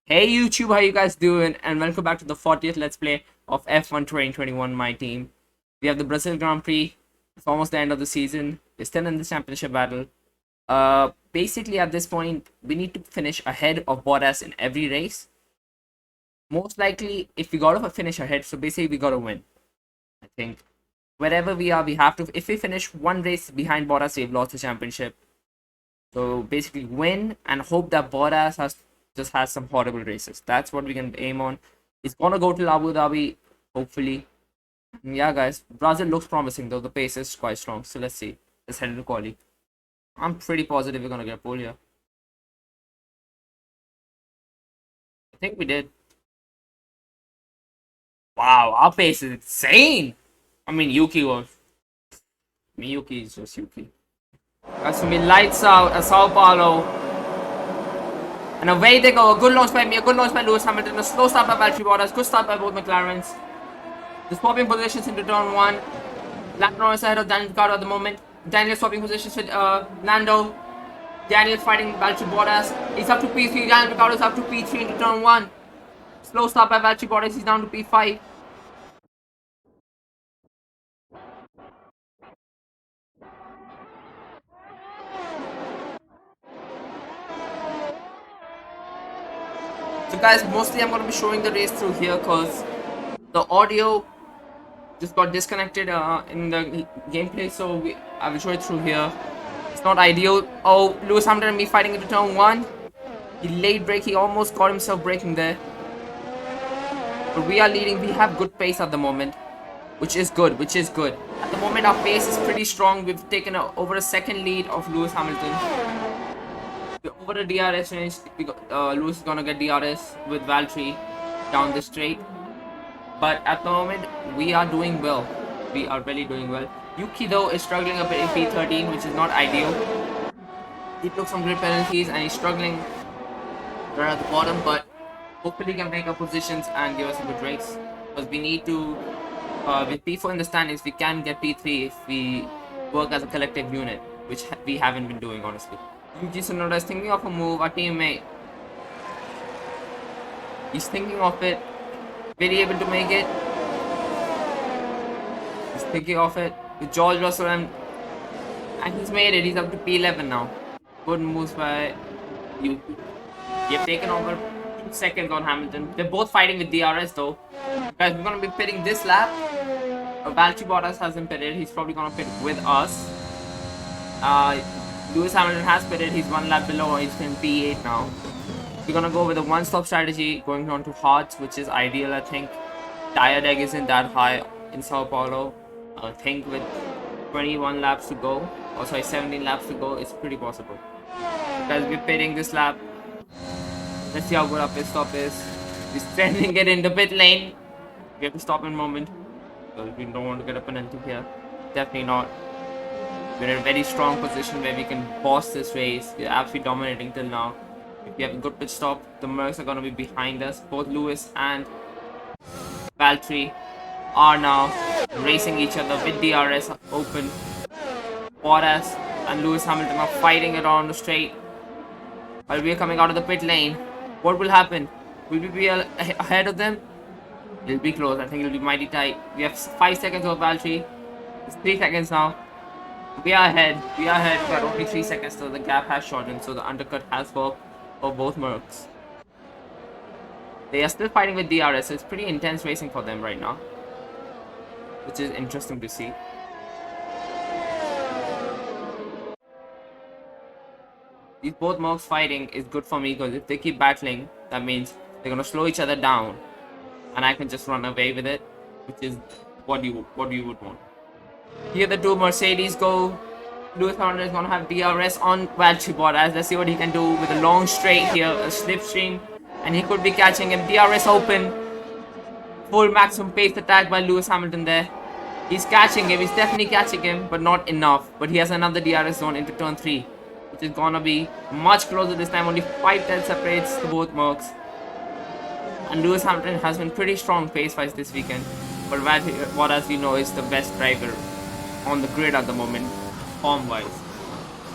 Hey YouTube, how you guys doing? And welcome back to the 40th Let's Play of F1 2021, my team. We have the Brazil Grand Prix. It's almost the end of the season. We're still in the championship battle. Basically at this point, we need to finish ahead of Bottas in every race. Most likely, if we gotta finish ahead, so basically we gotta win. I think. Wherever we are, we have to. If we finish one race behind Bottas, we've lost the championship. So basically win and hope that Bottas has some horrible races. That's what we can aim on. It's gonna go to Abu Dhabi, hopefully. Yeah, guys, Brazil looks promising though. The pace is quite strong. So let's see. Let's head into quali. I'm pretty positive we're gonna get pole here. I think we did. Wow, our pace is insane. I mean, Yuki was. Yuki is just Yuki. Guys, so we lights out at Sao Paulo. And away they go. A good launch by me, a good launch by Lewis Hamilton, a slow start by Valtteri Bottas, good start by both McLarens. The swapping positions into turn 1. Lando Norris ahead of Daniel Ricciardo at the moment. Daniel swapping positions with Lando. Daniel fighting Valtteri Bottas. He's up to P3. Daniel Ricciardo is up to P3 into turn 1. Slow start by Valtteri Bottas. He's down to P5. So guys, mostly I'm going to be showing the race through here because the audio just got disconnected in the gameplay, so I will show it through here. It's not ideal. Oh, Lewis Hamilton and me fighting into turn 1. He late brake, he almost got himself braking there. But we are leading, we have good pace at the moment, which is good. At the moment our pace is pretty strong. We've taken over a second lead of Lewis Hamilton. We're over the DRS range. Lewis is gonna get DRS with Valtteri down the straight. But at the moment, we are doing well. We are really doing well. Yuki though is struggling a bit in P13, which is not ideal. He took some grid penalties and he's struggling right at the bottom, but hopefully he can make up positions and give us a good race. Because we need to, with P4 in the standings, we can get P3 if we work as a collective unit, which we haven't been doing, honestly. Yuki Tsunoda is thinking of a move, our teammate. He's thinking of it. Will he able to make it? He's thinking of it with George Russell and he's made it. He's up to P11 now. Good moves by Yuki. They have taken over 2 seconds on Hamilton. They're both fighting with DRS though. Guys, we're gonna be pitting this lap. Valtteri Bottas hasn't pitted. He's probably gonna pit with us. Lewis Hamilton has pitted. He's 1 lap below. He's in P8 now. We're gonna go with a one-stop strategy, going on to hards, which is ideal, I think. Tire deg isn't that high in Sao Paulo. I think with 21 laps to go, or sorry, 17 laps to go, it's pretty possible. Guys, we're pitting this lap. Let's see how good our pit stop is. We're sending it in the pit lane. We have to stop in a moment, because we don't want to get a penalty here. Definitely not. We're in a very strong position where we can boss this race. We're absolutely dominating till now. If we have a good pit stop, the Mercs are going to be behind us. Both Lewis and Valtteri are now racing each other with DRS open. Bottas and Lewis Hamilton are fighting around the straight while we are coming out of the pit lane. What will happen? Will we be ahead of them? It'll be close. I think it'll be mighty tight. We have 5 seconds of Valtteri. It's 3 seconds now. We are ahead. We got only 3 seconds, so the gap has shortened. So the undercut has worked for both Mercs. They are still fighting with DRS, so it's pretty intense racing for them right now, which is interesting to see. These both Mercs fighting is good for me because if they keep battling, that means they're gonna slow each other down, and I can just run away with it, which is what you would want. Here the 2 Mercedes go. Lewis Hamilton is going to have DRS on Valtteri Bottas. Let's see what he can do with a long straight here, a slipstream, and he could be catching him. DRS open. Full maximum pace attack by Lewis Hamilton there. He's catching him. He's definitely catching him, but not enough. But he has another DRS zone into turn 3, which is going to be much closer this time. Only 5 tenths separates the both Mercs. And Lewis Hamilton has been pretty strong pace-wise this weekend. But Valtteri Bottas, we know, is the best driver on the grid at the moment, form wise.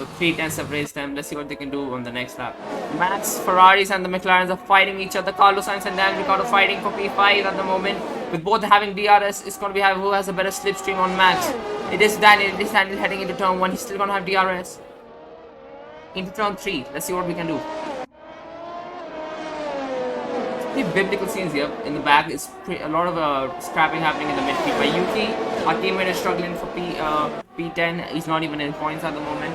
So 3 tenths separates them. Let's see what they can do on the next lap. Max, Ferraris, and the McLarens are fighting each other. Carlos Sainz and Daniel Ricciardo fighting for P5 at the moment. With both having DRS, it's going to be who has a better slipstream on Max. It is Daniel. It is Daniel heading into turn 1. He's still going to have DRS. Into turn 3. Let's see what we can do. Pretty biblical scenes here. In the back, it's a lot of scrapping happening in the midfield by Yuki. Our teammate is struggling for P10. He's not even in points at the moment.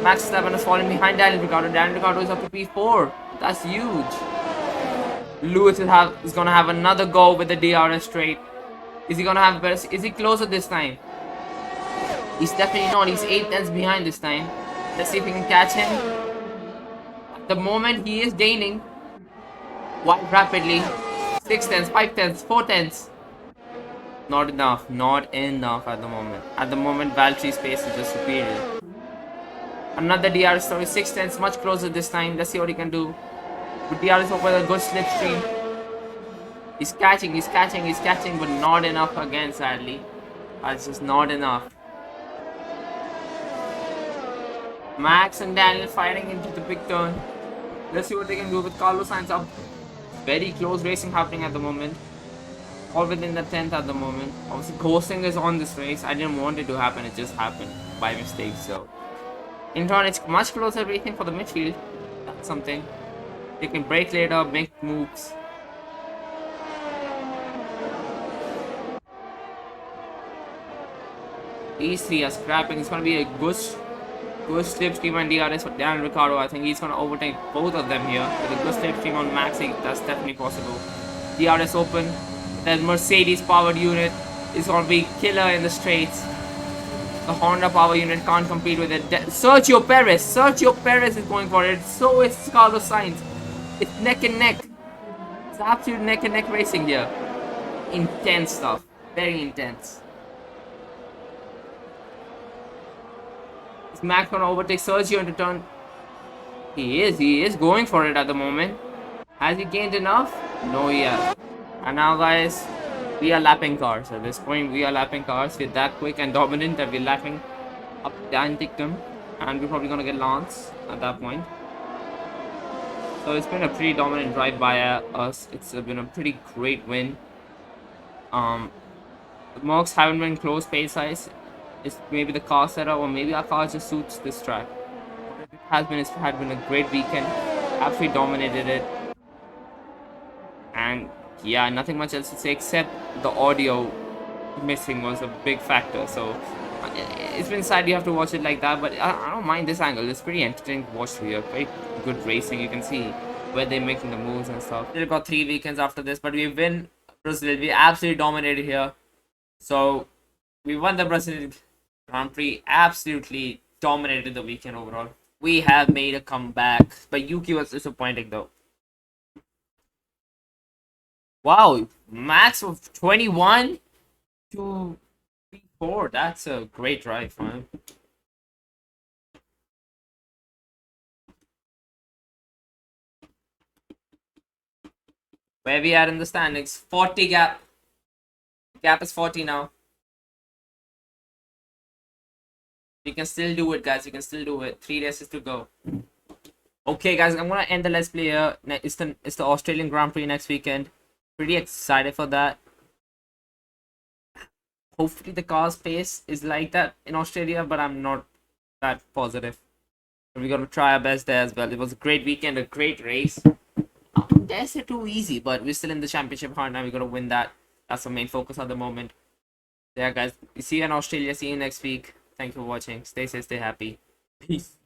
Max Verstappen is falling behind Daniel Ricciardo. Daniel Ricciardo is up to P4. That's huge. Lewis is gonna have another go with the DRS straight. Is he gonna have better? Is he closer this time? He's definitely not. He's 8 tenths behind this time. Let's see if we can catch him. At the moment, he is gaining quite rapidly. 6 tenths, 5 tenths, 4 tenths. Not enough. Not enough at the moment. At the moment, Valtteri's pace is just superior. Another DRS story. 6 tenths, much closer this time. Let's see what he can do. With DRS over a good slipstream. He's catching, but not enough again, sadly. That's just not enough. Max and Daniel fighting into the big turn. Let's see what they can do with Carlos Sainz up. Very close racing happening at the moment. All within the 10th at the moment. Obviously, ghosting is on this race. I didn't want it to happen. It just happened by mistake. So, in turn, it's much closer racing for the midfield. That's something. They can brake later, make moves. These three are scrapping. It's going to be a good slipstream and DRS for Daniel Ricciardo. I think he's going to overtake both of them here. With a good slipstream on Max, that's definitely possible. DRS open. That Mercedes powered unit is going to be killer in the straights. The Honda power unit can't compete with it. Sergio Perez is going for it. So is Carlos Sainz. It's neck and neck. It's absolute neck and neck racing here. Intense stuff. Very intense. Is Max gonna overtake Sergio into turn? He is going for it at the moment. Has he gained enough? No, he has. And now, guys, we are lapping cars. At this point, we are lapping cars. We're that quick and dominant that we're lapping up the Anticum. And we're probably gonna get Lance at that point. So it's been a pretty dominant drive by us. It's been a pretty great win. The Mercs haven't been close pace size. It's maybe the car setup, or maybe our car just suits this track. It has been a great weekend. Absolutely dominated it. And yeah, nothing much else to say except the audio missing was a big factor. So it's been sad you have to watch it like that, but I don't mind this angle. It's pretty entertaining to watch here. Very good racing. You can see where they're making the moves and stuff. Still got 3 weekends after this, but we win Brazil. We absolutely dominated here. So we won the Brazil Grand Prix. Absolutely dominated the weekend overall. We have made a comeback, but Yuki was disappointing though. Wow, max of 21 to 4. That's a great drive for him. Where we are in the standings, 40 gap. Gap is 40 now. We can still do it, guys. We can still do it. 3 races to go. Okay, guys, I'm gonna end the Let's Play here. It's the Australian Grand Prix next weekend. Pretty excited for that. Hopefully the car's pace is like that in Australia, but I'm not that positive. We're gonna try our best there as well. It was a great weekend, a great race. I don't dare say too easy, but we're still in the championship hard now. We're gonna win that. That's the main focus at the moment. Yeah, guys. See you in Australia. See you next week. Thank you for watching. Stay safe, stay happy. Peace.